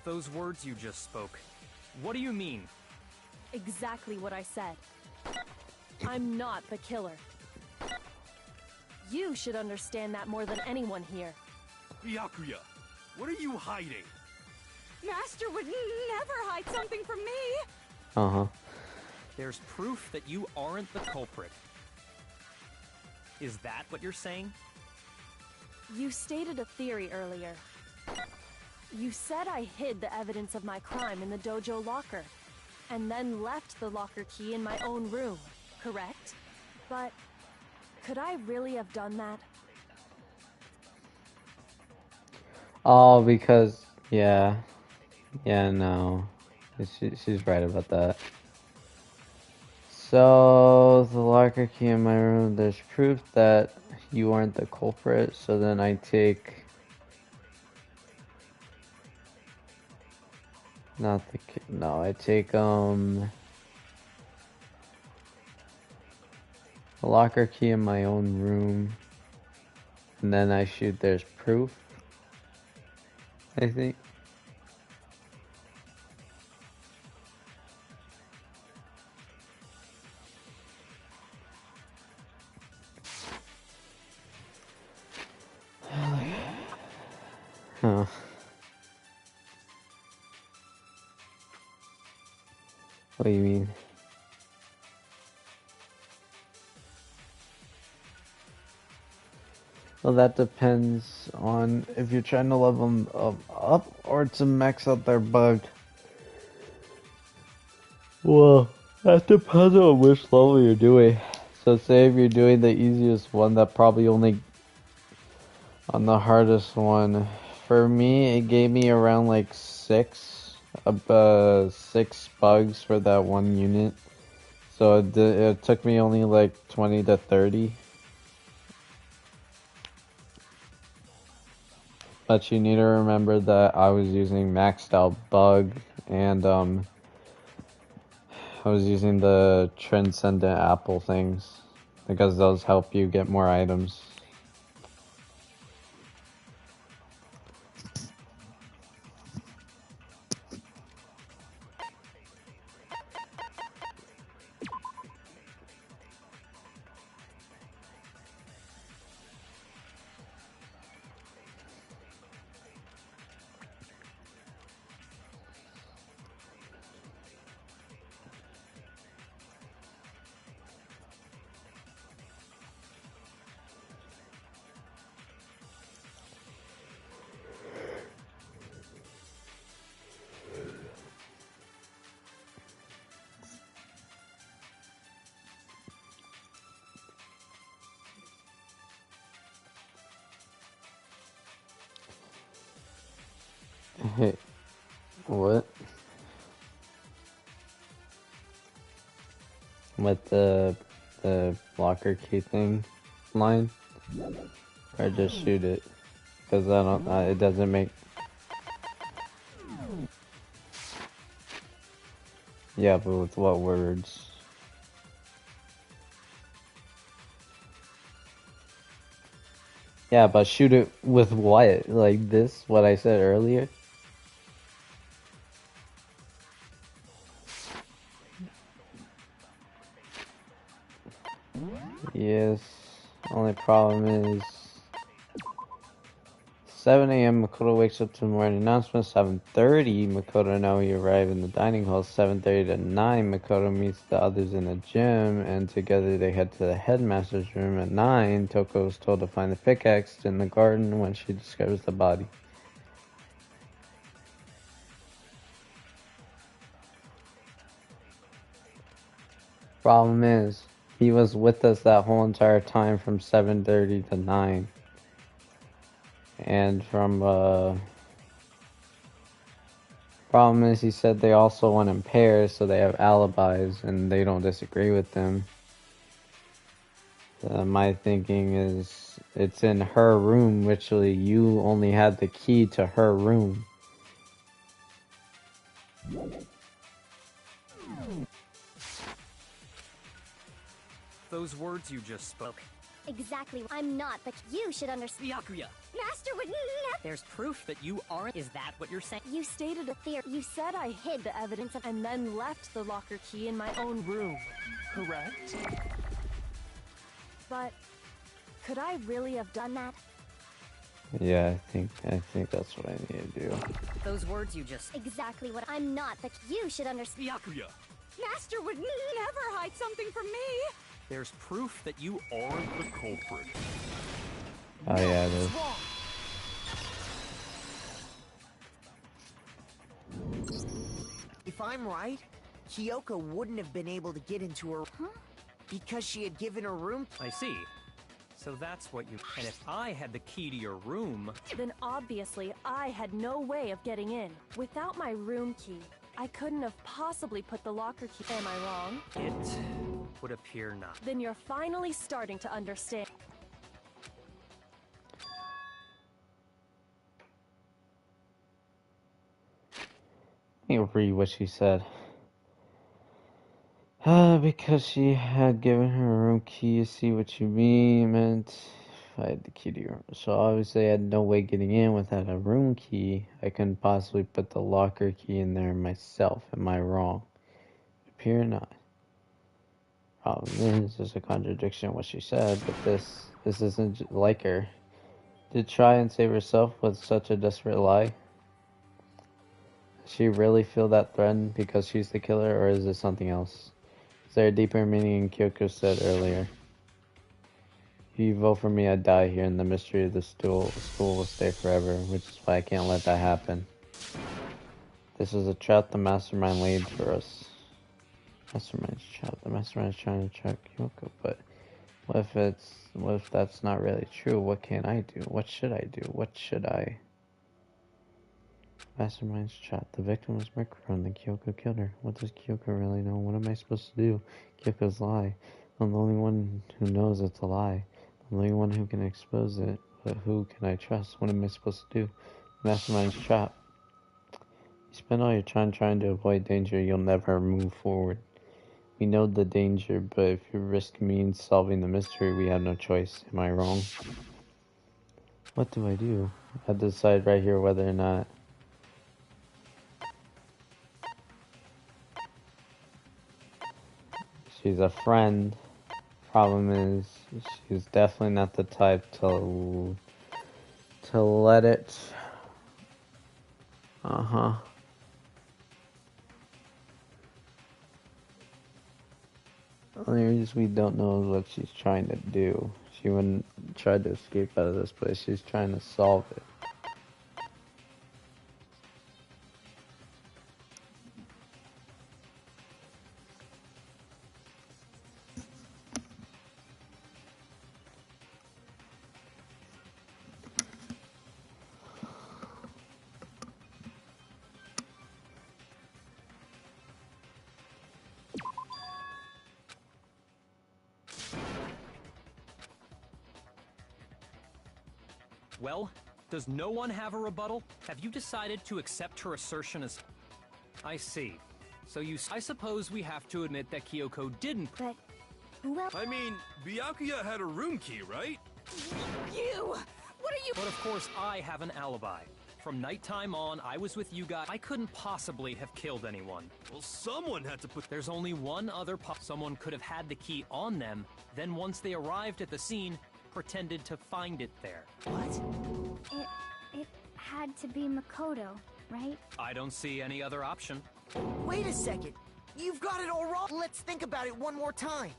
Those words you just spoke. What do you mean? Exactly what I said. I'm not the killer. You should understand that more than anyone here. Byakuya, what are you hiding? Master would never hide something from me! Uh-huh. There's proof that you aren't the culprit. Is that what you're saying? You stated a theory earlier. You said I hid the evidence of my crime in the dojo locker, and then left the locker key in my own room, correct? But could I really have done that? Oh, because, yeah. Yeah, no. She's right about that. So, the locker key in my room, there's proof that you aren't the culprit, so then I take... Not the key, no, I take, the locker key in my own room, and then I shoot there's proof, I think. Huh. What do you mean? Well, that depends on if you're trying to level them up or to max out their bug. Well, that depends on which level you're doing. So say if you're doing the easiest one, that probably only on the hardest one. For me, it gave me around like 6 bugs for that one unit. So it took me only like 20 to 30. But you need to remember that I was using maxed out bug, and I was using the transcendent apple things, because those help you get more items. What? With the locker key thing line? Or just shoot it? Because I don't, it doesn't make... Yeah, but with what words? Yeah, but shoot it with what? Like this, what I said earlier? Yes, only problem is 7 a.m. Makoto wakes up to the morning announcement. 7:30 Makoto and Naoi arrive in the dining hall. 7:30 to 9 Makoto meets the others in the gym, and together they head to the headmaster's room. At 9, Toko is told to find the pickaxe in the garden when she discovers the body. Problem is, he was with us that whole entire time from 7:30 to 9. And from, problem is he said they also went in pairs, so they have alibis, and they don't disagree with them. My thinking is, it's in her room, literally, you only had the key to her room. Those words you just spoke. Exactly. I'm not, but you should understand. Byakuya, Master would never. there's proof that you aren't. Is that what you're saying? You stated a theory. You said I hid the evidence and then left the locker key in my own room, correct? But could I really have done that? Yeah, I think that's what I need to do. Those words you just... Exactly what I'm not, but you should understand. Byakuya, Master would never hide something from me. There's proof that you aren't the culprit. Oh yeah, it is. If I'm right, Kyoko wouldn't have been able to get into her... Huh? Because she had given her room... I see. So that's what you... And if I had the key to your room... Then obviously I had no way of getting in. Without my room key, I couldn't have possibly put the locker key. Am I wrong? It would appear not. Then you're finally starting to understand. Let me read what she said. Because she had given her a room key, see what you mean, meant if I had the key to your room. So obviously I had no way getting in without a room key. I couldn't possibly put the locker key in there myself. Am I wrong? Appear not. Problem is, there's a contradiction in what she said, but this isn't like her. Did try and save herself with such a desperate lie? Does she really feel that threatened because she's the killer, or is it something else? Is there a deeper meaning in Kyoko said earlier? If you vote for me, I die here, and the mystery of the school will stay forever, which is why I can't let that happen. This is a trap the mastermind laid for us. Mastermind's trap. The mastermind is trying to trap Kyoko, but what if that's not really true? What can I do? What should I do? What should I? Mastermind's trap. The victim was Mikro and then Kyoko killed her. What does Kyoko really know? What am I supposed to do? Kyoko's lie. I'm the only one who knows it's a lie. I'm the only one who can expose it. But who can I trust? What am I supposed to do? Mastermind's trap. You spend all your time trying to avoid danger, you'll never move forward. We know the danger, but if your risk means solving the mystery, we have no choice. Am I wrong? What do? I have to decide right here whether or not. She's a friend. Problem is, she's definitely not the type to let it. We don't know what she's trying to do. She wouldn't try to escape out of this place. She's trying to solve it. Well, does no one have a rebuttal? Have you decided to accept her assertion as... I see. So I suppose we have to admit that Kyoko didn't... But, well... I mean, Byakuya had a room key, right? You! What are you... But of course, I have an alibi. From nighttime on, I was with you guys. I couldn't possibly have killed anyone. Well, someone had to put... There's only one other someone could have had the key on them, then once they arrived at the scene, pretended to find it there. What? It had to be Makoto, right? I don't see any other option. Wait a second. You've got it all wrong. Let's think about it one more time.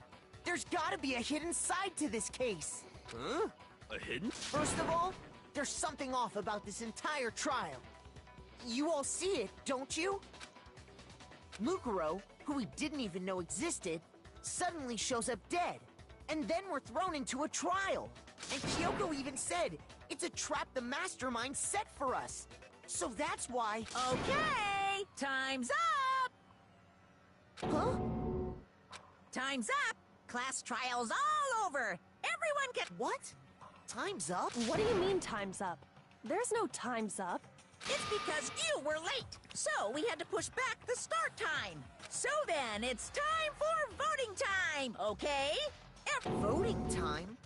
There's gotta be a hidden side to this case. Huh? A hidden? First of all, there's something off about this entire trial. You all see it, don't you? Mukuro, who we didn't even know existed, suddenly shows up dead. And then we're thrown into a trial. And Kyoko even said, it's a trap the mastermind set for us. So that's why... Okay, time's up! Huh? Time's up! Class trial's all over! Everyone can... What? Time's up? What do you mean time's up? There's no time's up. It's because you were late, so we had to push back the start time. So then, it's time for voting time, okay? Voting time?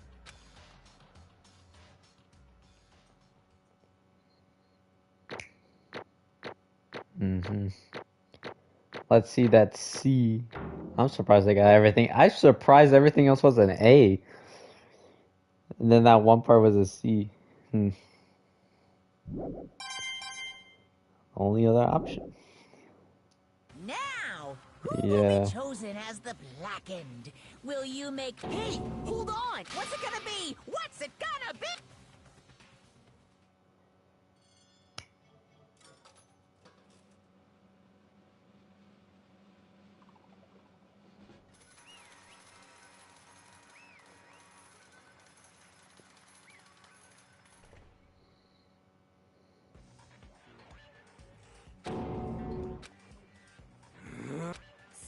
Let's see that C. I'm surprised I got everything. I'm surprised everything else was an A. And then that one part was a C. Only other option. Now, who Yeah. will be chosen as the Blackened? Will you make... Hey, hold on! What's it gonna be? What's it gonna be?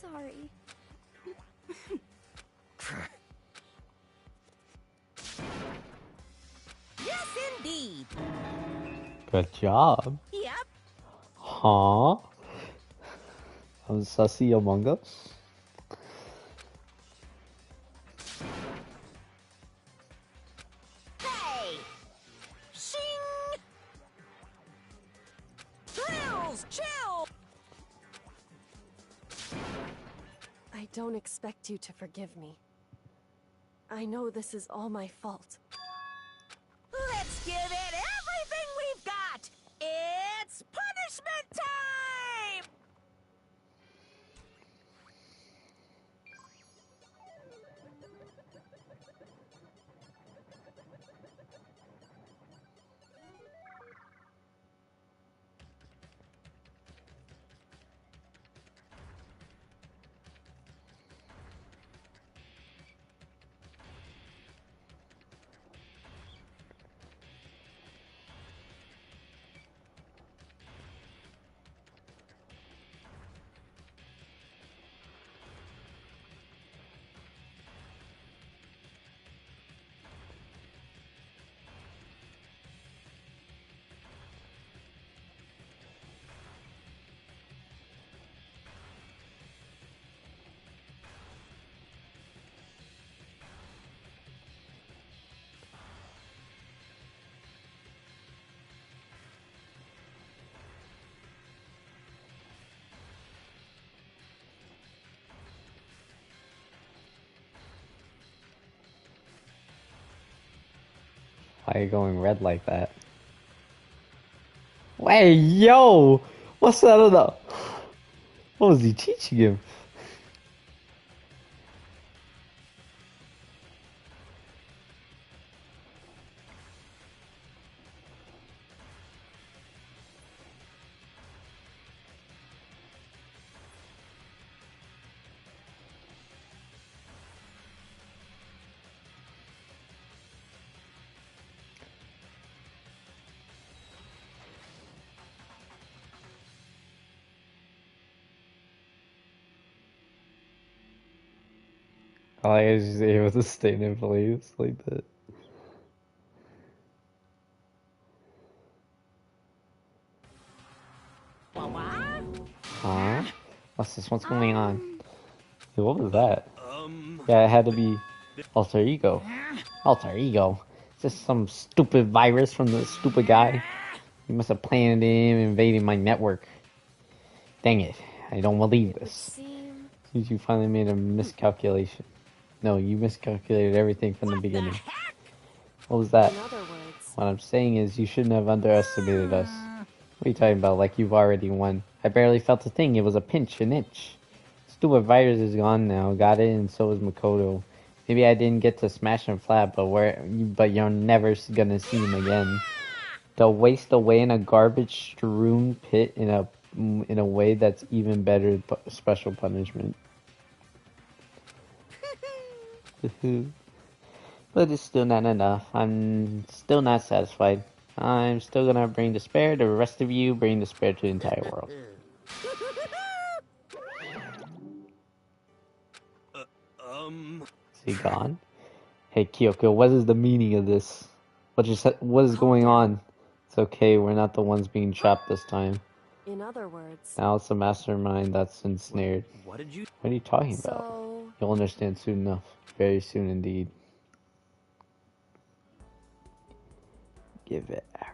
Sorry. Yes, indeed. Good job. Yep. Huh? I'm sussy Among Us. Hey! Shing! Thrills, chill! I don't expect you to forgive me. I know this is all my fault. Let's give it everything we've got! It's punishment time! Why are you going red like that? Wait, yo! What's that other? What was he teaching him? I was just able to stay in place like that. Huh? What's this? What's going on? Hey, what was that? Yeah, it had to be Alter Ego. Alter Ego? Is this some stupid virus from the stupid guy? He must have planted him, invading my network. Dang it. I don't believe this. You finally made a miscalculation. No, you miscalculated everything from the beginning. What was that? In other words, What I'm saying is you shouldn't have underestimated us. What are you talking about? Like you've already won. I barely felt a thing. It was a pinch, an inch. Stupid virus is gone now. Got it, and so is Makoto. Maybe I didn't get to smash him flat, but you're never gonna see him again. They'll waste away in a garbage-strewn pit in a way that's even better special punishment. But it's still not enough. I'm still not satisfied. I'm still gonna bring despair to the rest of you, bring despair to the entire world. Is he gone? Hey Kyoko, what is the meaning of this? What is going on? It's okay, we're not the ones being trapped this time. in other words. Now it's the mastermind that's ensnared. What did you... What are you talking about? You'll understand soon enough. Very soon indeed. Give it everything.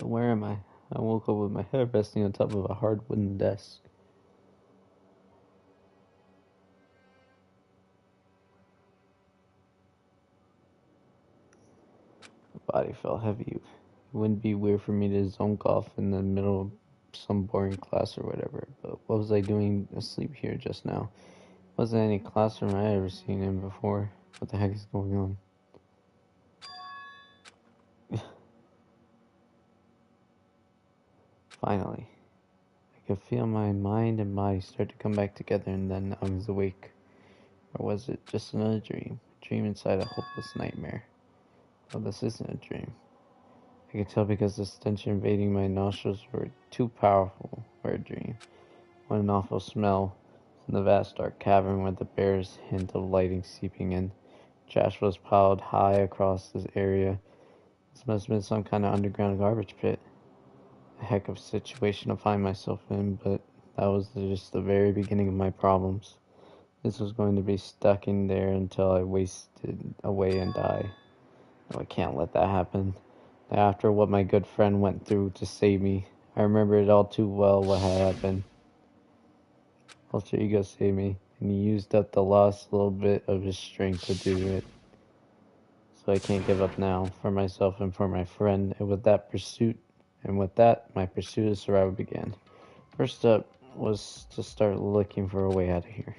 Where am I? I woke up with my head resting on top of a hard wooden desk. My body felt heavy. It wouldn't be weird for me to zonk off in the middle of some boring class or whatever, but what was I doing asleep here just now? Wasn't any classroom I ever seen in before. What the heck is going on? Finally. I could feel my mind and body start to come back together, and then I was awake. Or was it just another dream? A dream inside a hopeless nightmare? Well, this isn't a dream. I could tell because the stench invading my nostrils were too powerful for a dream. What an awful smell from the vast dark cavern with the barest hint of lighting seeping in. Trash was piled high across this area. This must have been some kind of underground garbage pit. A heck of a situation to find myself in, but that was just the very beginning of my problems. This was going to be stuck in there until I wasted away and die. No, I can't let that happen. After what my good friend went through to save me, I remember it all too well what had happened. Alter Ego saved me, and he used up the last little bit of his strength to do it. So I can't give up now, for myself and for my friend, and with that, my pursuit of survival began. First up was to start looking for a way out of here.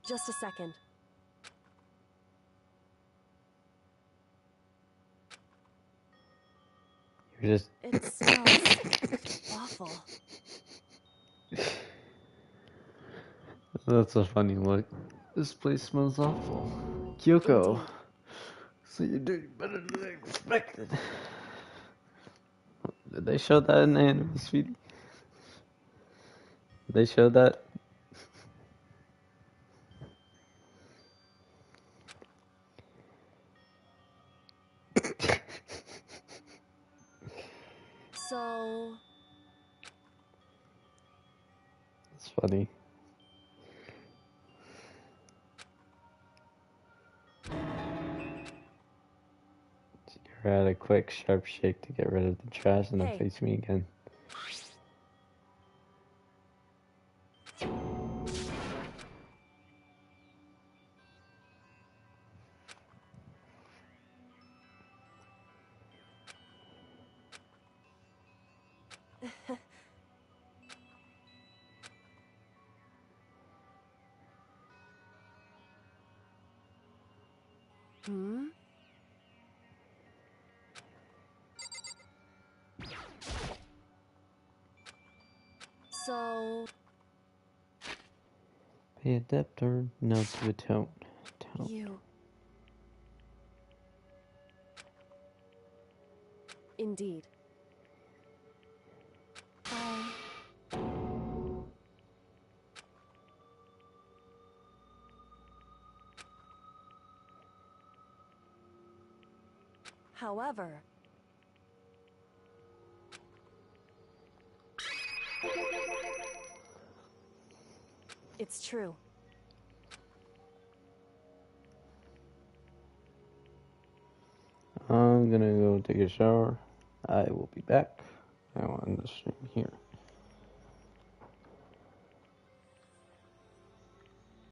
Just a second. You're just... It smells awful. That's a funny look. This place smells awful. Kyoko. Indeed. So you're doing better than I expected. Did they show that in the anime, sweetie? Did they show that? So... It's funny. You're at a quick, sharp shake to get rid of the trash and then Hey. face me again. Hmm? So... Pay a depth turn, now to a tone. Tone. You... Indeed. However... It's true. I'm gonna go take a shower. I will be back. I will end the stream here.